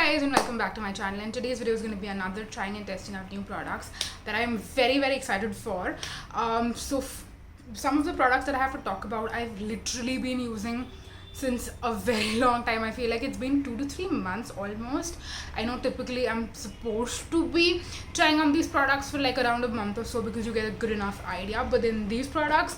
guys, and welcome back to my channel. And today's video is going to be another trying and testing out new products that I'm very excited for. Some of the products that I have to talk about, I've literally been using since a very long time. I feel like it's been 2 to 3 months almost. I know typically I'm supposed to be trying on these products for like around a month or so because you get a good enough idea, but then these products,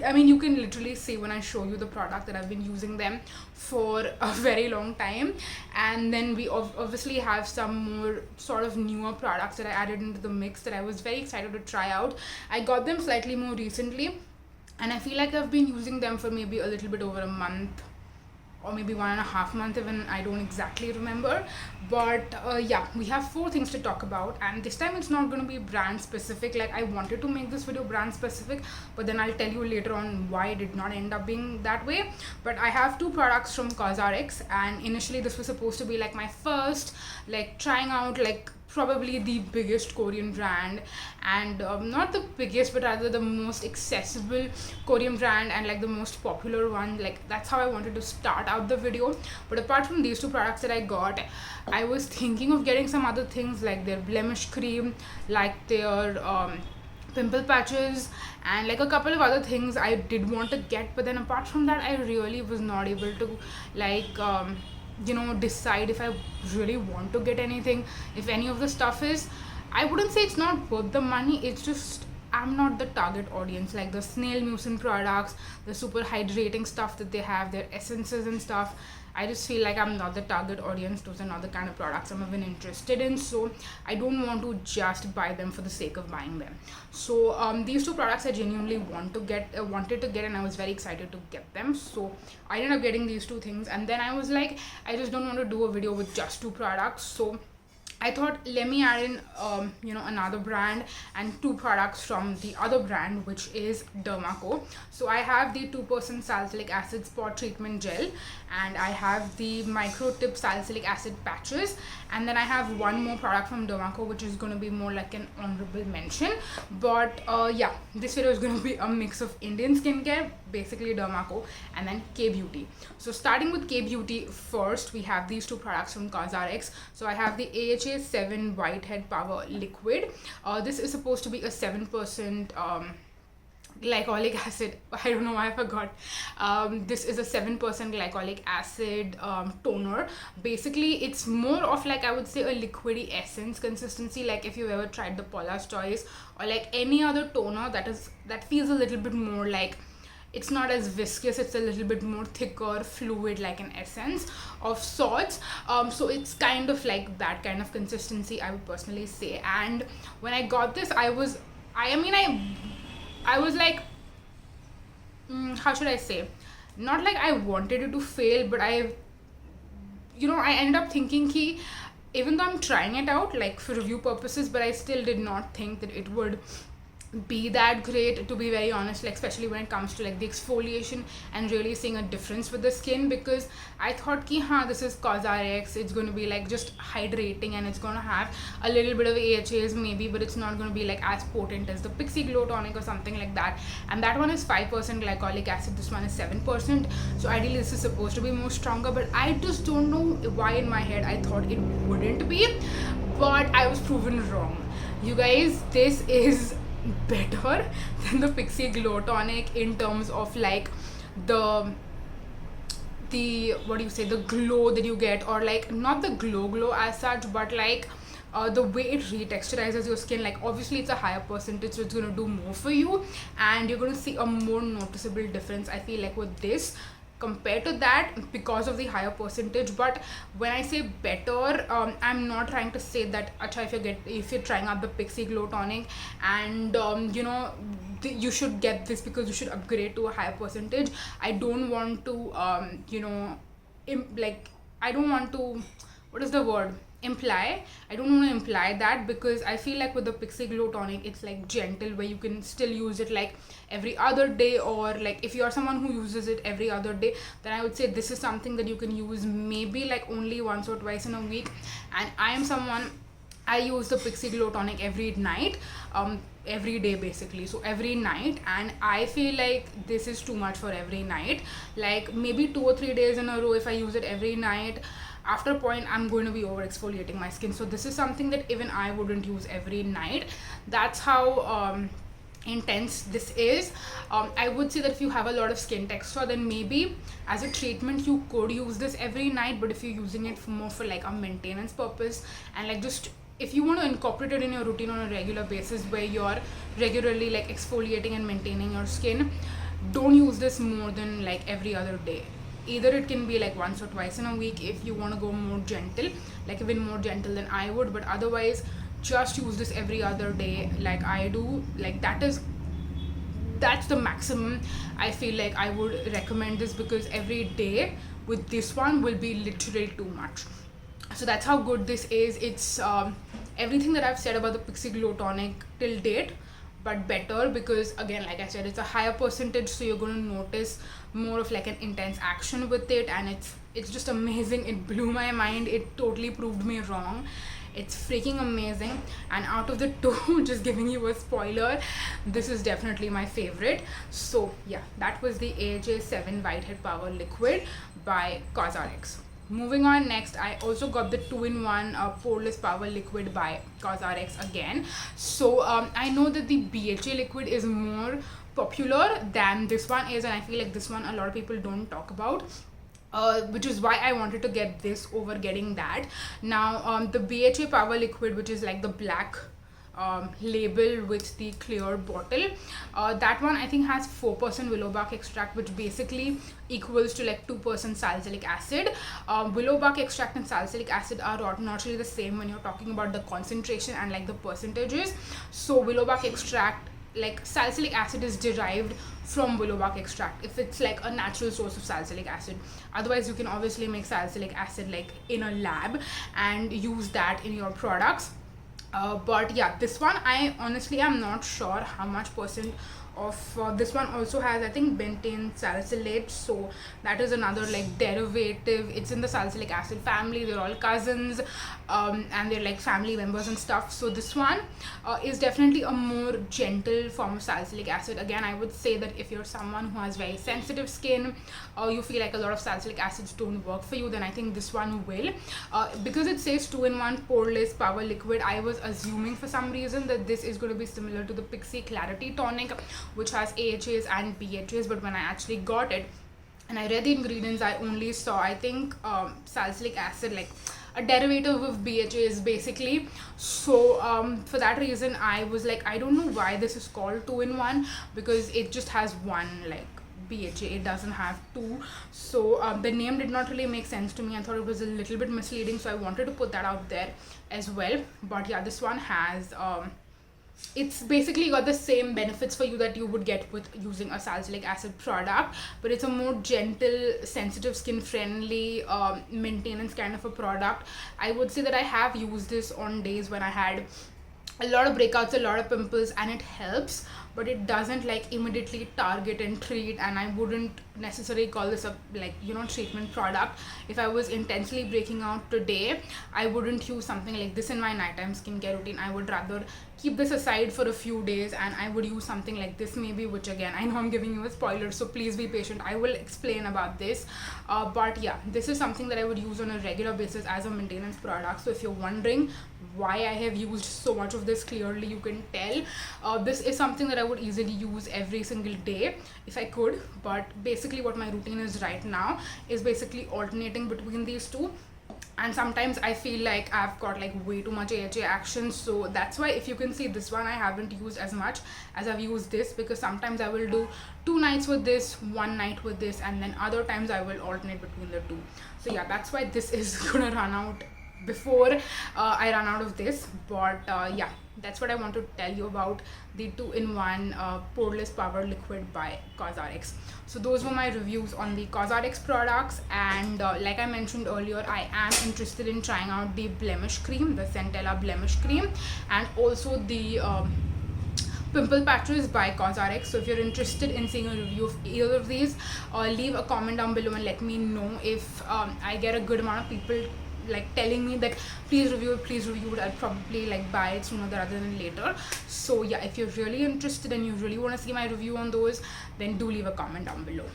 I mean, you can literally see when I show you the product that I've been using them for a very long time. And then we obviously have some more sort of newer products that I added into the mix that I was very excited to try out. I got them slightly more recently, and I feel like I've been using them for maybe a little bit over a month or maybe 1.5 months even. I don't exactly remember, but yeah, we have 4 things to talk about, and this time it's not going to be brand specific. Like, I wanted to make this video brand specific, but then I'll tell you later on why it did not end up being that way. But I have 2 products from CosRX, and initially this was supposed to be like my first like trying out like probably the biggest Korean brand, and not the biggest but rather the most accessible Korean brand and like the most popular one. Like, that's how I wanted to start out the video. But apart from these 2 products that I got, I was thinking of getting some other things like their blemish cream, like their pimple patches, and like a couple of other things I did want to get. But then apart from that, I really was not able to like decide if I really want to get anything. If any of the stuff is, I wouldn't say it's not worth the money, it's just I'm not the target audience. Like the snail mucin products, the super hydrating stuff that they have, their essences and stuff, I just feel like I'm not the target audience. Those are not the kind of products I'm even interested in, so I don't want to just buy them for the sake of buying them. So these 2 products I genuinely wanted to get, and I was very excited to get them. So I ended up getting these 2 things, and then I was like, I just don't want to do a video with just 2 products. So I thought, let me add in another brand and 2 products from the other brand, which is Derma-Co. So I have the 2% salicylic acid spot treatment gel, and I have the micro tip salicylic acid patches, and then I have one more product from Derma-Co which is going to be more like an honorable mention. But yeah, this video is going to be a mix of Indian skincare, basically Derma-Co, and then K-Beauty. So starting with K-Beauty first, we have these 2 products from CosRX. So I have the AHA 7 Whitehead Power Liquid. This is supposed to be a 7% glycolic acid. I don't know why I forgot. This is a 7% glycolic acid toner. Basically, it's more of like, I would say, a liquidy essence consistency. Like if you've ever tried the Paula's Choice or like any other toner that feels a little bit more like, it's not as viscous, it's a little bit more thicker, fluid, like an essence of sorts. So it's kind of like that kind of consistency, I would personally say. And when I got this, I was like, how should I say, not like I wanted it to fail, but I end up thinking ki, even though I'm trying it out like for review purposes, but I still did not think that it would be that great, to be very honest, like especially when it comes to like the exfoliation and really seeing a difference with the skin. Because I thought ki this is CosRX, it's going to be like just hydrating and it's going to have a little bit of AHAs maybe, but it's not going to be like as potent as the Pixi Glow Tonic or something like that. And that one is 5% glycolic acid, this one is 7%. So ideally this is supposed to be more stronger, but I just don't know why in my head I thought it wouldn't be, but I was proven wrong. You guys, this is better than the Pixi Glow Tonic in terms of like the what do you say, the glow that you get, or like not the glow as such, but like the way it retexturizes your skin. Like obviously it's a higher percentage, so it's going to do more for you and you're going to see a more noticeable difference, I feel like, with this compared to that because of the higher percentage. But when I say better, I'm not trying to say that if you're trying out the Pixi Glow Tonic and you should get this because you should upgrade to a higher percentage. I don't want to I don't want to, what is the word, imply. I don't want to imply that, because I feel like with the Pixi Glow Tonic, it's like gentle, where you can still use it like every other day, or like if you're someone who uses it every other day, then I would say this is something that you can use maybe like only once or twice in a week. And I use the Pixi Glow Tonic every night, every day basically, so every night, and I feel like this is too much for every night. Like maybe 2 or 3 days in a row if I use it every night, after a point I'm going to be over exfoliating my skin. So this is something that even I wouldn't use every night. That's how intense this is. I would say that if you have a lot of skin texture, then maybe as a treatment you could use this every night. But if you're using it more for like a maintenance purpose, and like just if you want to incorporate it in your routine on a regular basis where you're regularly like exfoliating and maintaining your skin, don't use this more than like every other day. Either it can be like once or twice in a week if you want to go more gentle, like even more gentle than I would. But otherwise, just use this every other day like I do. Like that's the maximum I feel like I would recommend this, because every day with this one will be literally too much. So that's how good this is. It's everything that I've said about the Pixi Glow Tonic till date, but better, because again, like I said, it's a higher percentage, so you're going to notice more of like an intense action with it, and it's just amazing. It blew my mind. It totally proved me wrong. It's freaking amazing. And out of the two, just giving you a spoiler, this is definitely my favorite. So yeah, that was the AHA 7 Whitehead Power Liquid by CosRx. Moving on, next I also got the 2-in-1 poreless power liquid by CosRx again. So I know that the BHA liquid is more popular than this one is, and I feel like this one a lot of people don't talk about, which is why I wanted to get this over getting that. Now the BHA power liquid, which is like the black label with the clear bottle, that one I think has 4% willow bark extract, which basically equals to like 2% salicylic acid. Willow bark extract and salicylic acid are not really the same when you're talking about the concentration and like the percentages. So willow bark extract, like salicylic acid is derived from willow bark extract if it's like a natural source of salicylic acid. Otherwise you can obviously make salicylic acid like in a lab and use that in your products. But yeah, this one I honestly am not sure how much percent of this one also has, I think, bentane salicylate. So that is another like derivative. It's in the salicylic acid family. They're all cousins, and they're like family members and stuff. So this one is definitely a more gentle form of salicylic acid. Again, I would say that if you're someone who has very sensitive skin, or you feel like a lot of salicylic acids don't work for you, then I think this one will. Because it says 2-in-1 poreless power liquid, I was assuming for some reason that this is going to be similar to the Pixi Clarity Tonic, which has AHAs and BHAs. But when I actually got it and I read the ingredients, I only saw, I think, salicylic acid, like a derivative of BHAs basically. So for that reason I was like, I don't know why this is called 2-in-1, because it just has one like BHA, it doesn't have two. So the name did not really make sense to me. I thought it was a little bit misleading, so I wanted to put that out there as well. But yeah, this one has it's basically got the same benefits for you that you would get with using a salicylic acid product, but it's a more gentle, sensitive, skin friendly maintenance kind of a product. I would say that I have used this on days when I had a lot of breakouts, a lot of pimples, and it helps, but it doesn't like immediately target and treat, and I wouldn't necessarily call this a like, you know, treatment product. If I was intensely breaking out today, I wouldn't use something like this in my nighttime skincare routine. I would rather keep this aside for a few days, and I would use something like this maybe, which again, I know I'm giving you a spoiler, so please be patient. I will explain about this, but yeah, this is something that I would use on a regular basis as a maintenance product. So if you're wondering why I have used so much of this, clearly you can tell this is something that I would easily use every single day if I could. But basically what my routine is right now is basically alternating between these two, and sometimes I feel like I've got like way too much AHA action. So that's why if you can see this one, I haven't used as much as I've used this, because sometimes I will do 2 nights with this, 1 night with this, and then other times I will alternate between the two. So yeah, that's why this is gonna run out before I run out of this. But yeah, that's what I want to tell you about the 2-in-1 poreless power liquid by CosRx. So those were my reviews on the CosRx products, and like I mentioned earlier, I am interested in trying out the blemish cream, the Centella blemish cream, and also the pimple patches by CosRx. So if you're interested in seeing a review of either of these, leave a comment down below and let me know. If I get a good amount of people like telling me that please review it, I'll probably like buy it sooner rather than later. So yeah, if you're really interested and you really want to see my review on those, then do leave a comment down below.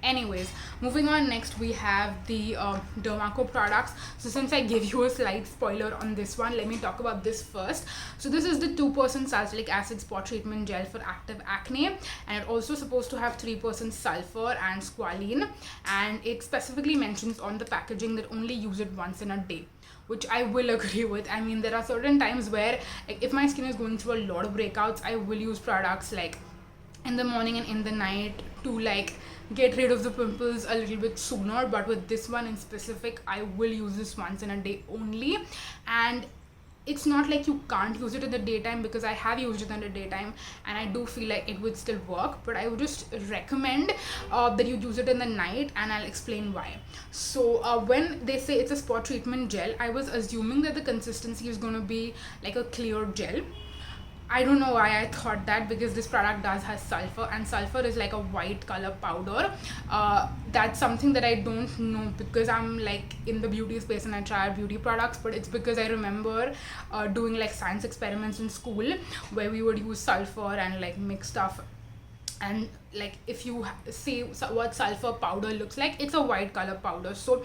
Anyways, moving on, next we have the Dermaco products. So since I gave you a slight spoiler on this one, let me talk about this first. So this is the 2% salicylic acid spot treatment gel for active acne, and it also supposed to have 3% sulfur and squalene, and it specifically mentions on the packaging that only use it once in a day, which I will agree with. I mean, there are certain times where, like, if my skin is going through a lot of breakouts, I will use products like in the morning and in the night to like get rid of the pimples a little bit sooner. But with this one in specific, I will use this once in a day only. And it's not like you can't use it in the daytime, because I have used it in the daytime and I do feel like it would still work, but I would just recommend that you use it in the night, and I'll explain why. So when they say it's a spot treatment gel, I was assuming that the consistency is going to be like a clear gel. I don't know why I thought that, because this product does have sulfur, and sulfur is like a white color powder. That's something that I don't know, because I'm like in the beauty space and I try beauty products, but it's because I remember doing like science experiments in school where we would use sulfur and like mix stuff. And like, if you see what sulfur powder looks like, it's a white color powder. So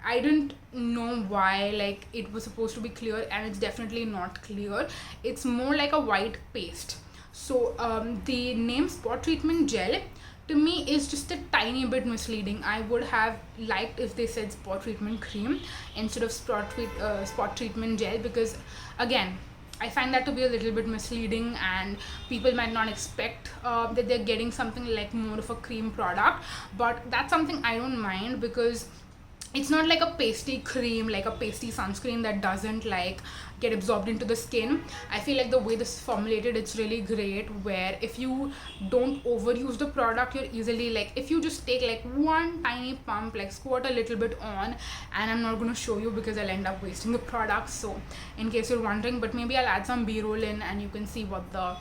I didn't know why like it was supposed to be clear, and it's definitely not clear. It's more like a white paste. So the name spot treatment gel to me is just a tiny bit misleading. I would have liked if they said spot treatment cream instead of spot treatment gel, because again, I find that to be a little bit misleading, and people might not expect that they're getting something like more of a cream product. But that's something I don't mind, because it's not like a pasty cream, like a pasty sunscreen that doesn't like get absorbed into the skin. I feel like the way this is formulated, it's really great, where if you don't overuse the product, you're easily like, if you just take like one tiny pump, like squirt a little bit on, and I'm not going to show you because I'll end up wasting the product, so in case you're wondering, but maybe I'll add some b-roll in and you can see what the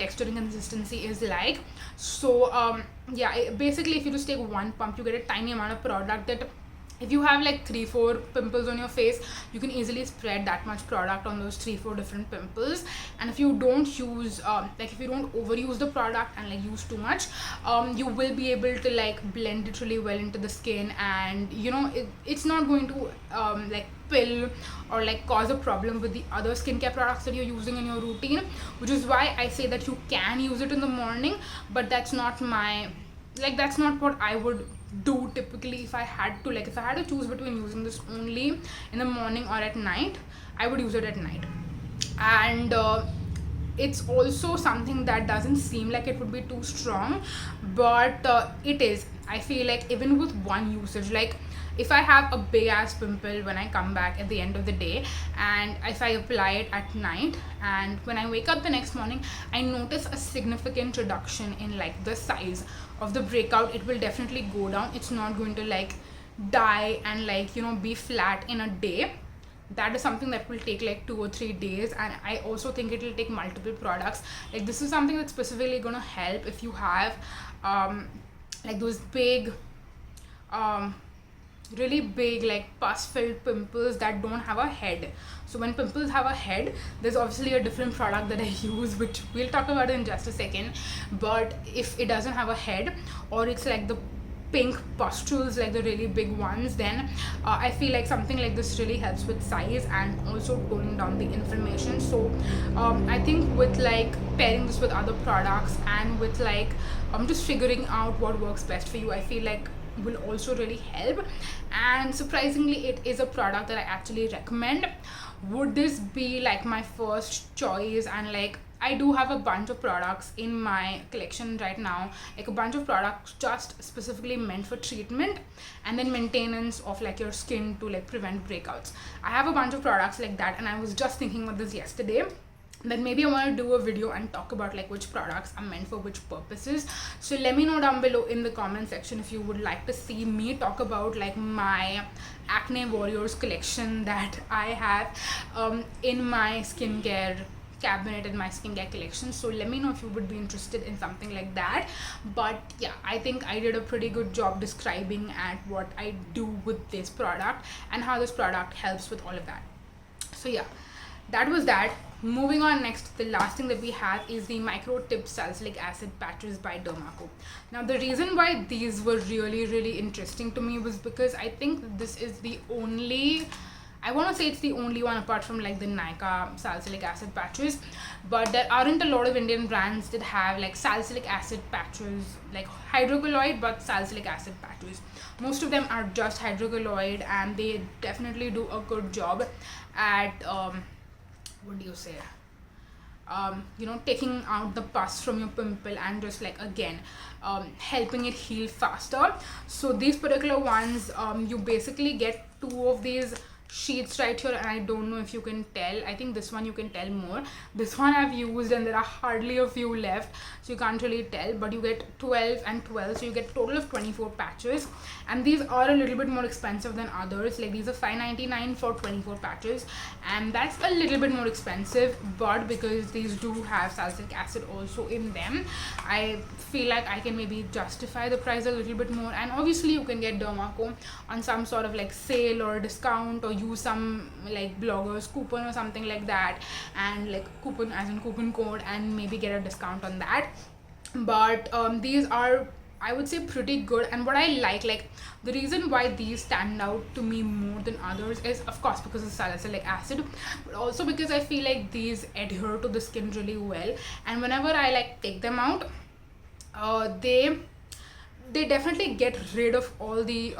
texture and consistency is like. So yeah, basically if you just take one pump, you get a tiny amount of product that, if you have like 3-4 pimples on your face, you can easily spread that much product on those 3-4 different pimples. And if you don't use like, if you don't overuse the product and like use too much, you will be able to like blend it really well into the skin, and you know, it's not going to like pill or like cause a problem with the other skincare products that you're using in your routine, which is why I say that you can use it in the morning. But that's not my, like, that's not what I would do typically. If I had to choose between using this only in the morning or at night, I would use it at night. And it's also something that doesn't seem like it would be too strong, but it is. I feel like even with one usage, like if I have a big ass pimple when I come back at the end of the day, and if I apply it at night, and when I wake up the next morning, I notice a significant reduction in like the size of the breakout. It will definitely go down. It's not going to like die and like, you know, be flat in a day. That is something that will take like 2 or 3 days, and I also think it will take multiple products. Like, this is something that's specifically going to help if you have like those big really big like pus filled pimples that don't have a head. So when pimples have a head, there's obviously a different product that I use, which we'll talk about in just a second. But if it doesn't have a head, or it's like the pink pustules, like the really big ones, then I feel like something like this really helps with size and also toning down the inflammation. So I think with like pairing this with other products, and with like just figuring out what works best for you, I feel like will also really help. And surprisingly, it is a product that I actually recommend. Would this be like my first choice? And like, I do have a bunch of products in my collection right now, like a bunch of products just specifically meant for treatment and then maintenance of like your skin to like prevent breakouts. I have a bunch of products like that, and I was just thinking about this yesterday, that maybe I want to do a video and talk about like which products are meant for which purposes. So let me know down below in the comment section if you would like to see me talk about like my Acne Warriors collection that I have in my skincare cabinet and my skincare collection. So let me know if you would be interested in something like that. But yeah, I think I did a pretty good job describing at what I do with this product and how this product helps with all of that. So yeah, that was that. Moving on, next, the last thing that we have is the micro tip salicylic acid patches by Dermaco. Now, the reason why these were really interesting to me was because I think this is the only, I want to say it's the only one apart from like the Nykaa salicylic acid patches, but there aren't a lot of Indian brands that have like salicylic acid patches, like hydrocolloid but salicylic acid patches. Most of them are just hydrocolloid, and they definitely do a good job at what do you say, taking out the pus from your pimple and just like again helping it heal faster. So these particular ones, you basically get 2 of these sheets right here, and I don't know if you can tell. I think this one you can tell more. This one I've used and there are hardly a few left, so you can't really tell, but you get 12 and 12, so you get a total of 24 patches. And these are a little bit more expensive than others. Like these are $5.99 for 24 patches, and that's a little bit more expensive, but because these do have salicylic acid also in them, I feel like I can maybe justify the price a little bit more. And obviously you can get Dermaco on some sort of like sale or discount, or use some like bloggers coupon or something like that, and like coupon as in coupon code, and maybe get a discount on that. But these are, I would say, pretty good. And what I like the reason why these stand out to me more than others is of course because of salicylic acid, but also because I feel like these adhere to the skin really well. And whenever I like take them out, they definitely get rid of all the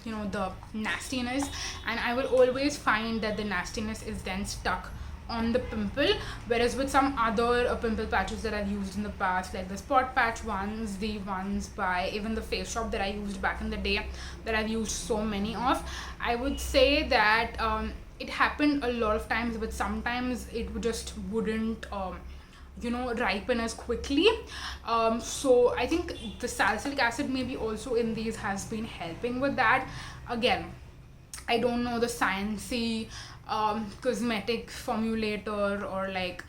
the nastiness, and I will always find that the nastiness is then stuck on the pimple. Whereas with some other pimple patches that I've used in the past, like the spot patch ones, the ones by even the Face Shop that I used back in the day, that I've used so many of, I would say that it happened a lot of times, but sometimes it just wouldn't ripen as quickly. So I think the salicylic acid maybe also in these has been helping with that. Again, I don't know the sciencey cosmetic formulator, or like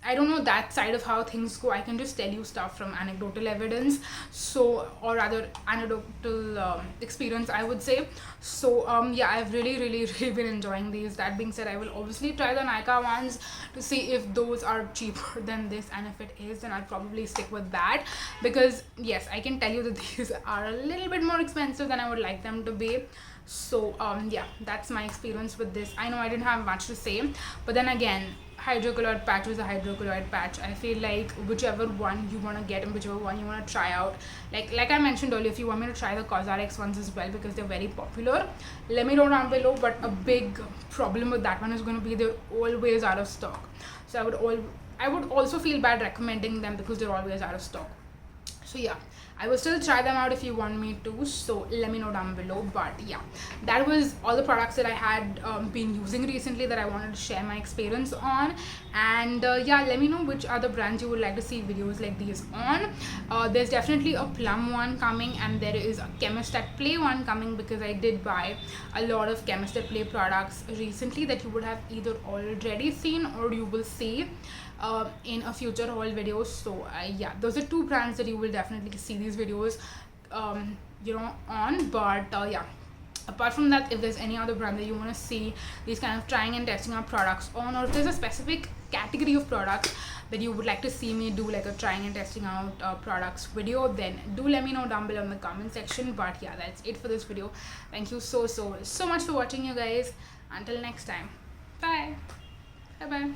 I don't know that side of how things go. I can just tell you stuff from anecdotal evidence, so, or rather anecdotal experience, I would say. So yeah, I've really been enjoying these. That being said, I will obviously try the Nykaa ones to see if those are cheaper than this, and if it is, then I'll probably stick with that, because yes, I can tell you that these are a little bit more expensive than I would like them to be. So yeah, that's my experience with this. I know I didn't have much to say, but then again, hydrocolloid patch was a hydrocolloid patch. I feel like whichever one you want to get and whichever one you want to try out, like I mentioned earlier, if you want me to try the CosRX ones as well, because they're very popular, let me know down below. But a big problem with that one is going to be they're always out of stock. So I would also feel bad recommending them because they're always out of stock. So yeah, I will still try them out if you want me to, so let me know down below. But yeah, that was all the products that I had been using recently that I wanted to share my experience on. And yeah, let me know which other brands you would like to see videos like these on. There's definitely a Plum one coming, and there is a Chemist at Play one coming, because I did buy a lot of Chemist at Play products recently that you would have either already seen or you will see in a future haul video. So yeah, those are 2 brands that you will definitely see these videos on. But yeah, apart from that, if there's any other brand that you want to see these kind of trying and testing out products on, or if there's a specific category of products that you would like to see me do like a trying and testing out products video, then do let me know down below in the comment section. But yeah, that's it for this video. Thank you so much for watching, you guys. Until next time, bye bye.